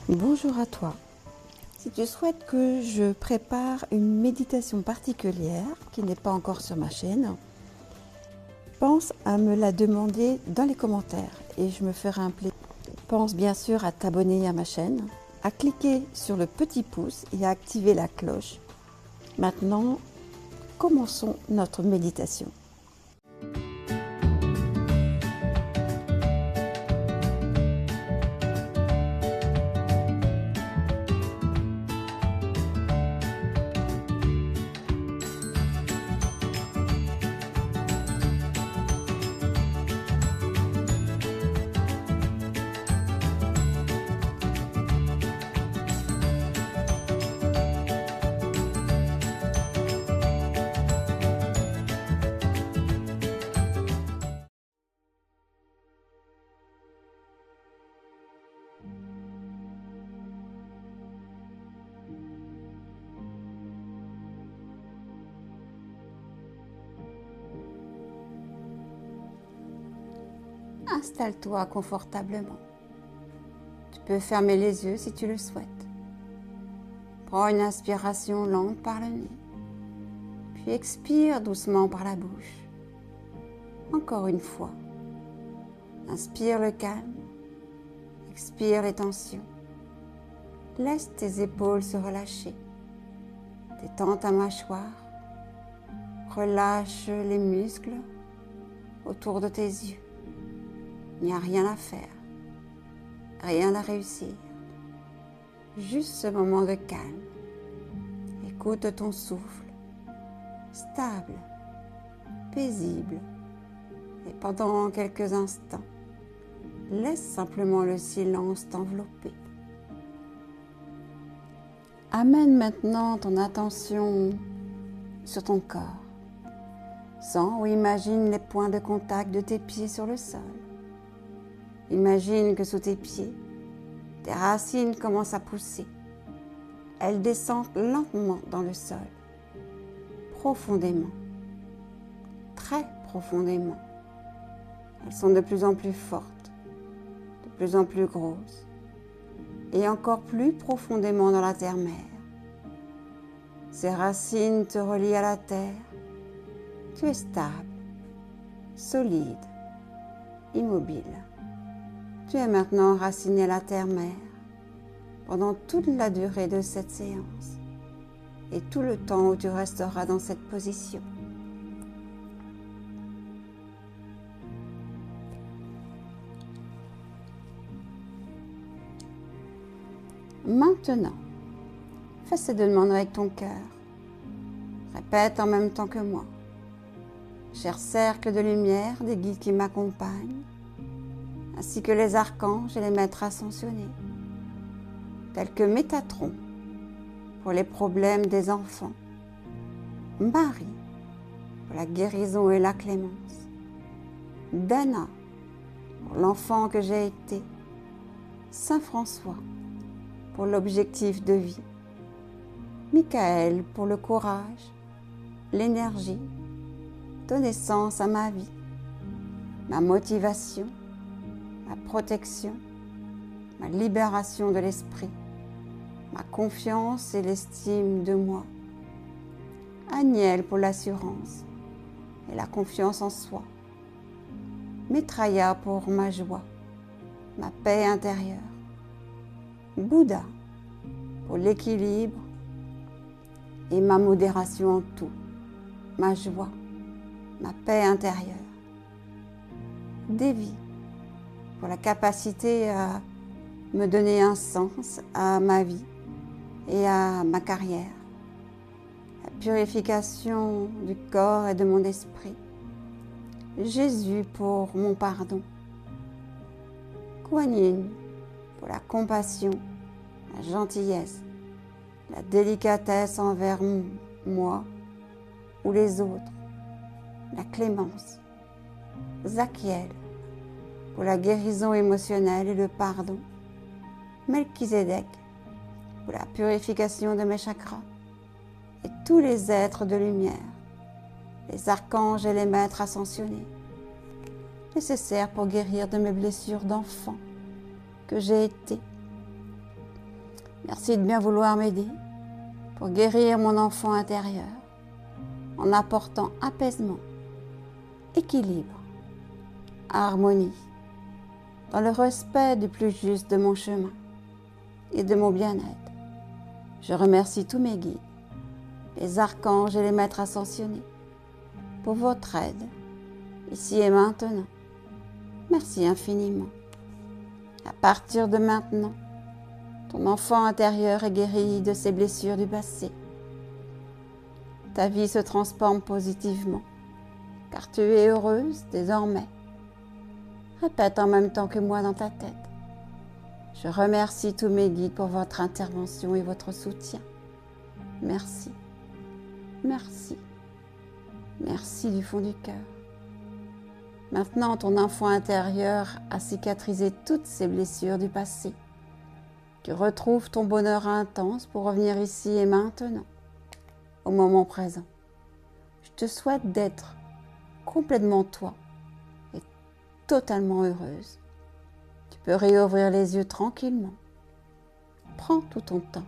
Bonjour à toi. Si tu souhaites que je prépare une méditation particulière qui n'est pas encore sur ma chaîne, pense à me la demander dans les commentaires et je me ferai un plaisir. Pense bien sûr à t'abonner à ma chaîne, à cliquer sur le petit pouce et à activer la cloche. Maintenant, commençons notre méditation. Installe-toi confortablement. Tu peux fermer les yeux si tu le souhaites. Prends une inspiration lente par le nez, puis expire doucement par la bouche. Encore une fois. Inspire le calme, expire les tensions. Laisse tes épaules se relâcher. Détends ta mâchoire. Relâche les muscles autour de tes yeux. Il n'y a rien à faire, rien à réussir. Juste ce moment de calme. Écoute ton souffle, stable, paisible. Et pendant quelques instants, laisse simplement le silence t'envelopper. Amène maintenant ton attention sur ton corps. Sens ou imagine les points de contact de tes pieds sur le sol. Imagine que sous tes pieds, tes racines commencent à pousser. Elles descendent lentement dans le sol, profondément, très profondément. Elles sont de plus en plus fortes, de plus en plus grosses, et encore plus profondément dans la terre-mère. Ces racines te relient à la terre. Tu es stable, solide, immobile. Tu es maintenant enraciné à la terre-mère pendant toute la durée de cette séance et tout le temps où tu resteras dans cette position. Maintenant, fais ces demandes avec ton cœur. Répète en même temps que moi. Cher cercle de lumière des guides qui m'accompagnent, ainsi que les archanges et les maîtres ascensionnés, tels que Métatron pour les problèmes des enfants, Marie pour la guérison et la clémence, Dana pour l'enfant que j'ai été, Saint François pour l'objectif de vie, Michael pour le courage, l'énergie, donner sens à ma vie, ma motivation, ma protection, ma libération de l'esprit, ma confiance et l'estime de moi. Aniel pour l'assurance et la confiance en soi. Maitreya pour ma joie, ma paix intérieure. Bouddha pour l'équilibre et ma modération en tout, ma joie, ma paix intérieure. Devi pour la capacité à me donner un sens à ma vie et à ma carrière. La purification du corps et de mon esprit. Jésus pour mon pardon. Kuan Yin pour la compassion, la gentillesse, la délicatesse envers moi ou les autres, la clémence. Zachiel pour la guérison émotionnelle et le pardon. Melchizedek pour la purification de mes chakras. Et tous les êtres de lumière, les archanges et les maîtres ascensionnés, nécessaires pour guérir de mes blessures d'enfant que j'ai été, Merci de bien vouloir m'aider pour guérir mon enfant intérieur en apportant apaisement, équilibre, harmonie, dans le respect du plus juste de mon chemin et de mon bien-être. Je remercie tous mes guides, les archanges et les maîtres ascensionnés, pour votre aide, ici et maintenant. Merci infiniment. À partir de maintenant, ton enfant intérieur est guéri de ses blessures du passé. Ta vie se transforme positivement, car tu es heureuse désormais. Répète en même temps que moi dans ta tête. Je remercie tous mes guides pour votre intervention et votre soutien. Merci, merci, merci du fond du cœur. Maintenant, ton enfant intérieur a cicatrisé toutes ses blessures du passé. Tu retrouves ton bonheur intense pour revenir ici et maintenant, au moment présent. Je te souhaite d'être complètement toi et totalement heureuse. Tu peux réouvrir les yeux tranquillement. Prends tout ton temps.